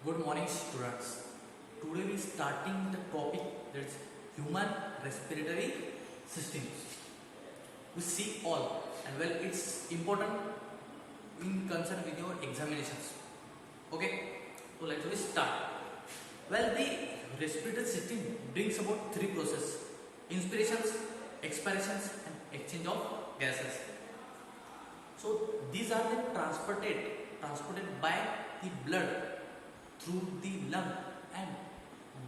Good morning, students. Today we starting the topic that's human respiratory systems. We see all, and well, it's important in concern with your examinations. Okay, so let's start. Well, the respiratory system brings about three processes: inspirations, expirations, and exchange of gases. So these are then transported by the blood through the lung and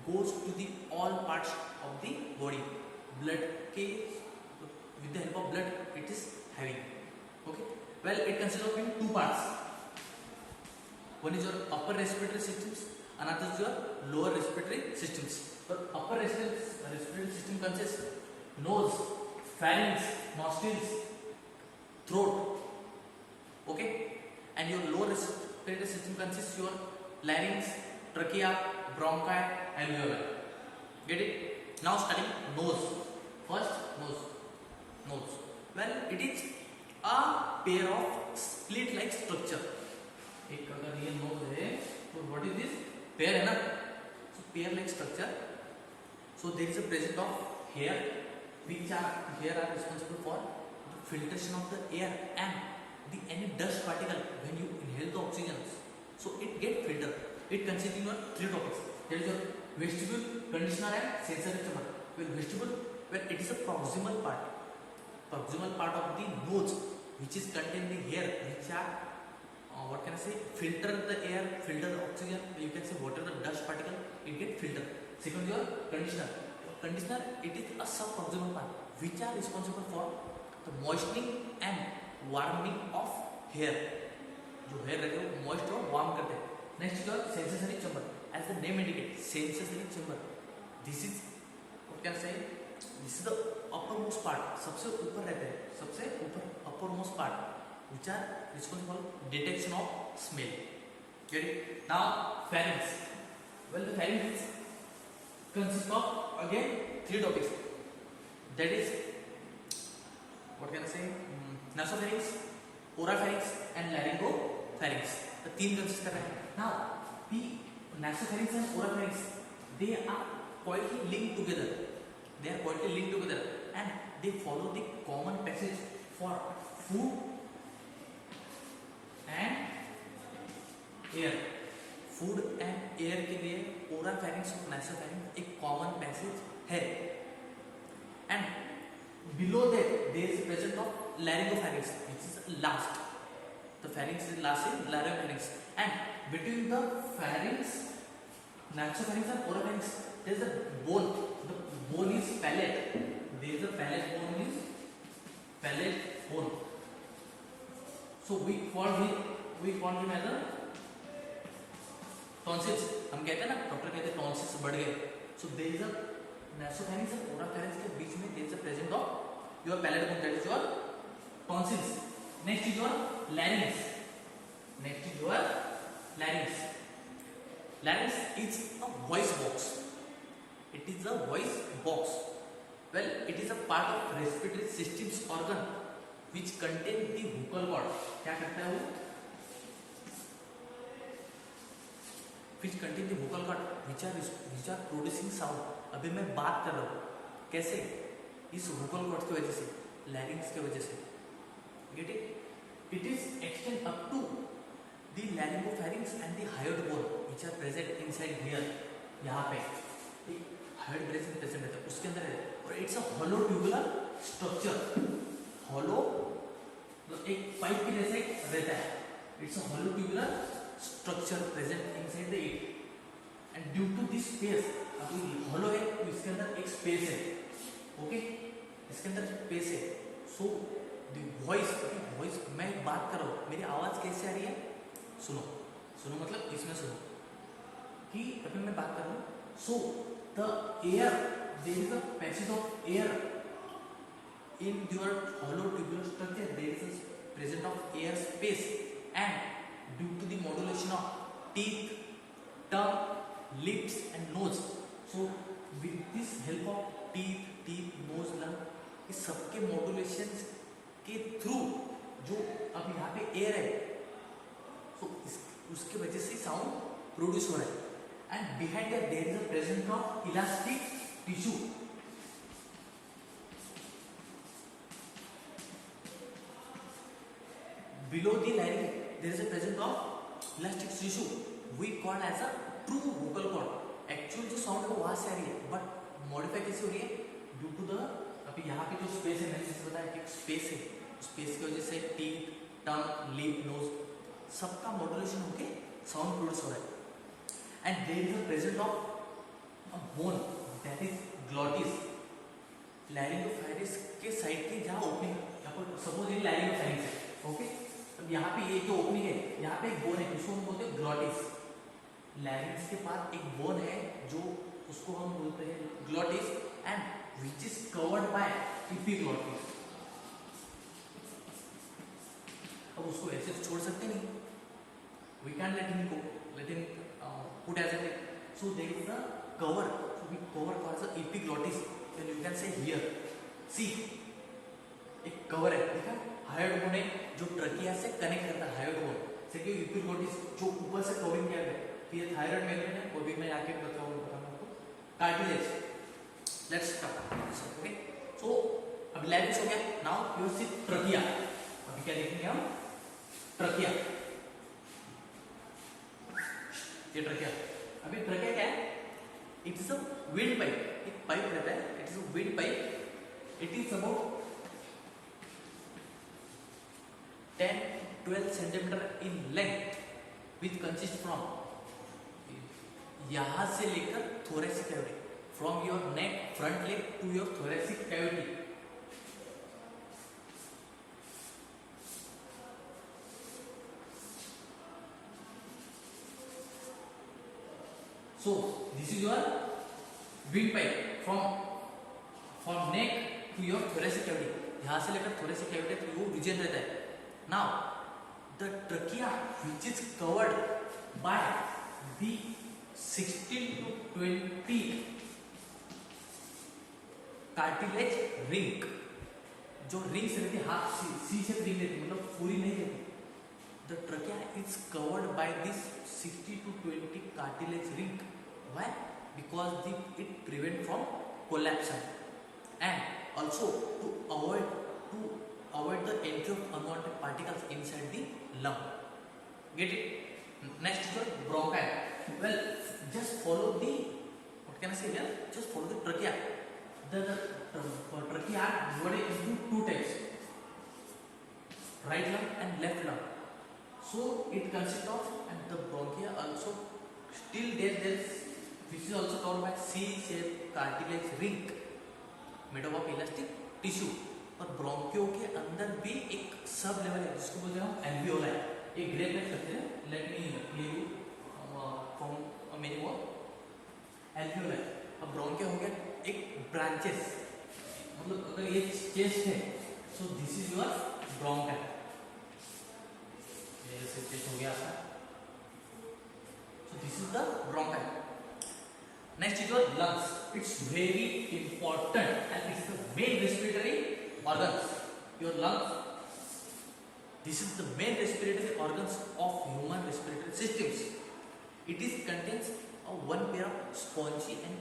goes to the all parts of the body. Blood के with the help of blood it is having. Okay. Well, it consists of in two parts. One is your upper respiratory systems, another is your lower respiratory systems. So upper respiratory system consists nose, pharynx, nostrils, throat. Okay, and your lower respiratory system consists your larynx, trachea, bronchi, alveoli. Get it? Now studying nose. First, nose. Well, it is a pair of split-like structure. एक अगर ये nose है, तो what is this? Pair है ना? So pair-like structure. So there is a presence of hair, which are responsible for the filtration of the air and any dust particle when you inhale the oxygen. So it get filtered. It consists in three topics. There is your vestibule, conditioner, and sensory chamber. Well, vestibule, well, it is a proximal part of the nose, which is contain the air, which are what can I say? Filter the air, filter the oxygen. You can say whatever the dust particle, it get filtered. Second, your conditioner. Conditioner, it is a subproximal part, which are responsible for the moistening and warming of hair. जो hair रहते हैं वो moist और warm करते हैं. Next जो sensory chamber, as the name indicate, sensory chamber. This is what can say, this is the upper most part, सबसे ऊपर रहते हैं, सबसे ऊपर upper most part, which are responsible for detection of smell. Get it? Now pharynx. Well, the pharynx consist of again three topics, that is what can say, nasopharynx, oropharynx and laryngopharynx. The तीन consist कर रहे हैं. Now the nasopharynx and oropharynx, they are quietly linked together. And they follow the common passage for food and air. Food and air के लिए oropharynx और nasopharynx एक common passage है. And below that there is presence of laryngopharynx, which is last. The pharynx is last in laryngopharynx, and between the pharynx, nasopharynx and oropharynx, there is a bone. The bone is palate. There is a palate bone. So we call him as a tonsils. हम कहते हैं ना, doctor कहते हैं tonsils बढ़ गए. So there is a nasopharynx and oropharynx के बीच में there is a presence of your palate bone, that is your tonsils. Next is your larynx. Larynx is a voice box. Well, it is a part of respiratory system's organ which contain the vocal cord. क्या करता है वो? Which contain the vocal cord which are producing sound. अभी मैं बात कर रहा हूँ, कैसे? इस vocal cord की वजह से, larynx की वजह से. Get it? It is extend up to the laryngopharynx and the hyoid bone, which are present inside here. यहाँ पे एक hyoid present रहता है, उसके अंदर है. और it's a hollow tubular structure. Hollow, तो एक पाइप के जैसे रहता है. It's a hollow tubular structure present inside the it. And due to this space, अभी hollow है, तो इसके अंदर एक space है. Okay? इसके अंदर space है. So वॉइस मैं बात कर रहा हूँ, मेरी आवाज कैसे आ रही है? सुनो मतलब इसमें सुनो कि अभी मैं बात कर रहा हूँ. So the air, there is a passage of air in your hollow tubular structure. There is a presence of air space, and due to the modulation of teeth, tongue, lips and nose. So with this help of teeth, nose, lung, इस सबके modulation के through जो अब यहाँ पे air है, तो उसके वजह से साउंड प्रोड्यूस हो रहा है and behind that there is a presence of elastic tissue. Below the larynx there is a presence of elastic tissue we call as a true vocal cord. Actual जो sound है वो वहां से आ रही है बट मॉडिफाई कैसे हो रही है ड्यू टू द अभी यहाँ पे जो स्पेस है मैंने जैसे बताया कि स्पेस है स्पेस की वजह से टीथ टंग लिप नोज सबका मॉड्यूलेशन होके साउंड प्रोड्यूस हो रहा है and there is a present of a bone that is glottis. Laryngopharynx के साइड की जहाँ ओपनिंग यहाँ पर सपोज ये लैरिंगोफाइटिस है ओके. अब यहाँ पे ये जो ओपनिंग है यहाँ पे एक बोन है उसको हम बोलते हैं ग्लॉटिस. लैरिंग्स के पास एक बोन है जो उसको हम बोलते हैं glottis and which is covered by epiglottis. अब उसको ऐसे तो छोड़ सकते नहीं. We can let him go let him put as it. So there is a cover so we cover for the epiglottis then you can see here see एक cover है देखा. हायोइड बोन है जो ट्रकिया से connect करता है. Hyoid bone से कि एपिग्लॉटिस जो ऊपर से कवरिंग किया गया है ये थायराइड मेम्ब्रेन है वो भी मैं आके बताऊंगा आपको. Cartilage let's start okay. So अब लैरिंक्स हो गया. Now you see trachea. अभी क्या देखेंगे हम ट्रकिया. ये ट्रकिया. अभी ट्रकिया क्या है it is a wind pipe. एक पाइप रहता है it is a wind pipe. It is about 10-12 centimeter in length which consists from यहां से लेकर thoracic cavity from your neck front leg to your thoracic cavity. So this is your windpipe from neck to your thoracic cavity. यहां से लेकर thoracic cavity तक वो reason रहता है. Now the trachea which is covered by the 16 to 20 cartilage ring. जो rings रहती है हाफ सी शेप रिंग रहती है मतलब पूरी नहीं रहती. The trachea is covered by this 60 to 20 cartilage ring. Why? Because it prevent from collapse and also to avoid the entry of unwanted particles inside the lung. Get it? Next is your bronchi. Well, just follow the what can I say here? Just follow the trachea. The trachea are divided into two types: right lung and left lung. So it consists of and the bronchia also still there is which is also covered by C-shaped cartilage ring made up of elastic tissue. और ब्रोंकियो के अंदर भी एक sub level है जिसको बोलते हैं हम एल्वियोला. एक ग्रेप में करते हैं. Let me leave you from many word alveola. अब ब्रोंकियो हो गया एक ब्रांचेस मतलब अगर ये चेस्ट है सो दिस इज योर ब्रोंका. जैसे चेस्ट हो गया आपका सो this is the ब्रोंका. Next is your lungs. It's very important and it's the main respiratory organs. Your lungs, this is the main respiratory organs of human respiratory systems. It is contains a one pair of spongy and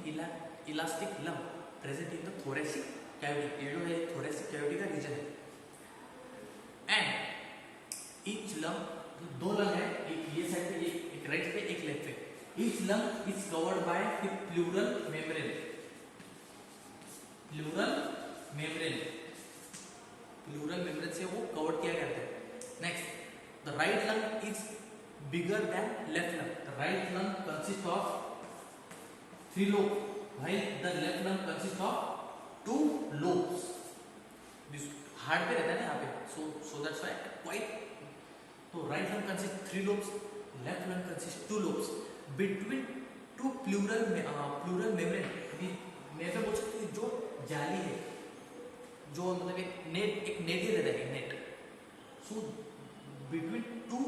elastic lung present in the thoracic cavity. ये जो है thoracic cavity का region है. And each lung दो lung है एक ये side पे एक राइट पे एक लेफ्ट पे. Each lung is covered by the pleural membrane. Pleural membrane. Pleural membrane से वो कवर किया गया है. Next the right lung is bigger than left lung. The right lung consist of 3 lobes while the left lung consists of 2 lobes. This heart पे रहता है ना यहाँ पे so that's why quite. तो right lung consist 3 lobes, left lung consist 2 lobes. Between two pleural membrane मैं तो बोल सकती हूँ जो जाली है जो मतलब एक नेट ही रहता है नेट. So between two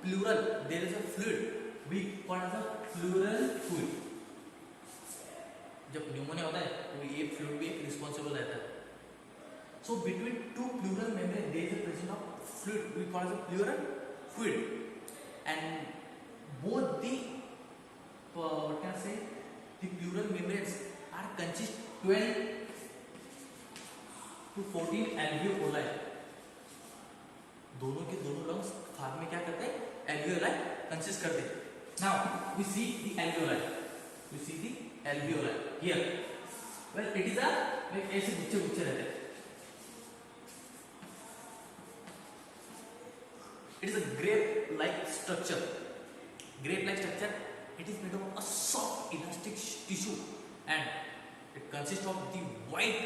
pleural there is a fluid we call as a pleural fluid. जब न्यूमोनिया होता है तो ये फ्लूइड भी एक रिस्पॉन्सिबल रहता है. So between two pleural membrane there is a presence of fluid we call as a pleural fluid and both the alveoli consist करते हैं. Now we see the alveoli. We see the alveoli here. Well, it is a ऐसे गुच्छे रहते हैं. It is a grape-like structure. Grape-like structure. It is made of a soft elastic tissue, and it consists of the wide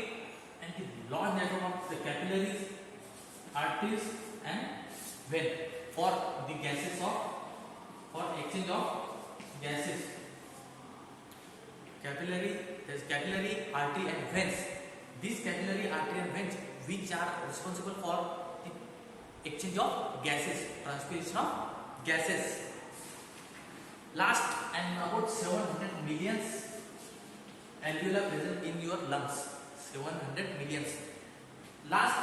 and the large network of the capillaries, arteries, and vein for the gases for exchange of gases. Capillary, artery, and veins. These capillary, artery, and veins, which are responsible for the exchange of gases, transpiration of gases. Last, and about 700 millions alveoli present in your lungs. 700 millions. Last,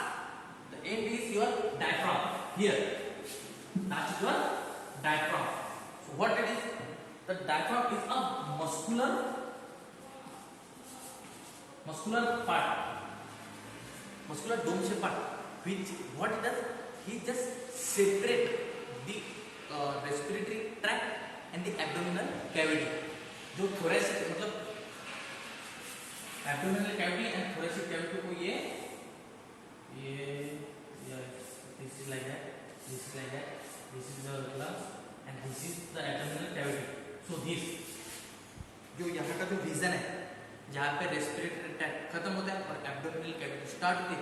the end is your diaphragm. Here, that's your diaphragm. So what it is? The diaphragm is a muscular part, muscular dome shaped part, which what it does? He just separate the respiratory tract and the abdominal cavity. जो thoracic मतलब abdominal cavity and thoracic cavity को ये this is like that, this is like that, this is the lungs and this is the abdominal cavity. So this जो यहाँ का जो reason है जहाँ पे रेस्पिरेटरी ट्रैक्ट खत्म होता है और एब्डोमिनल कैविटी स्टार्ट होती है,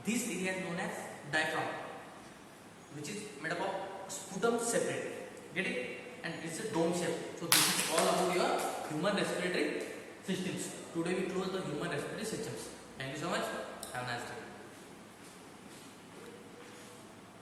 this area is known as diaphragm, which is made up of sputum separate, get it, and it's a dome shape. So this is all about your human respiratory systems. Today we close the human respiratory systems. Thank you so much.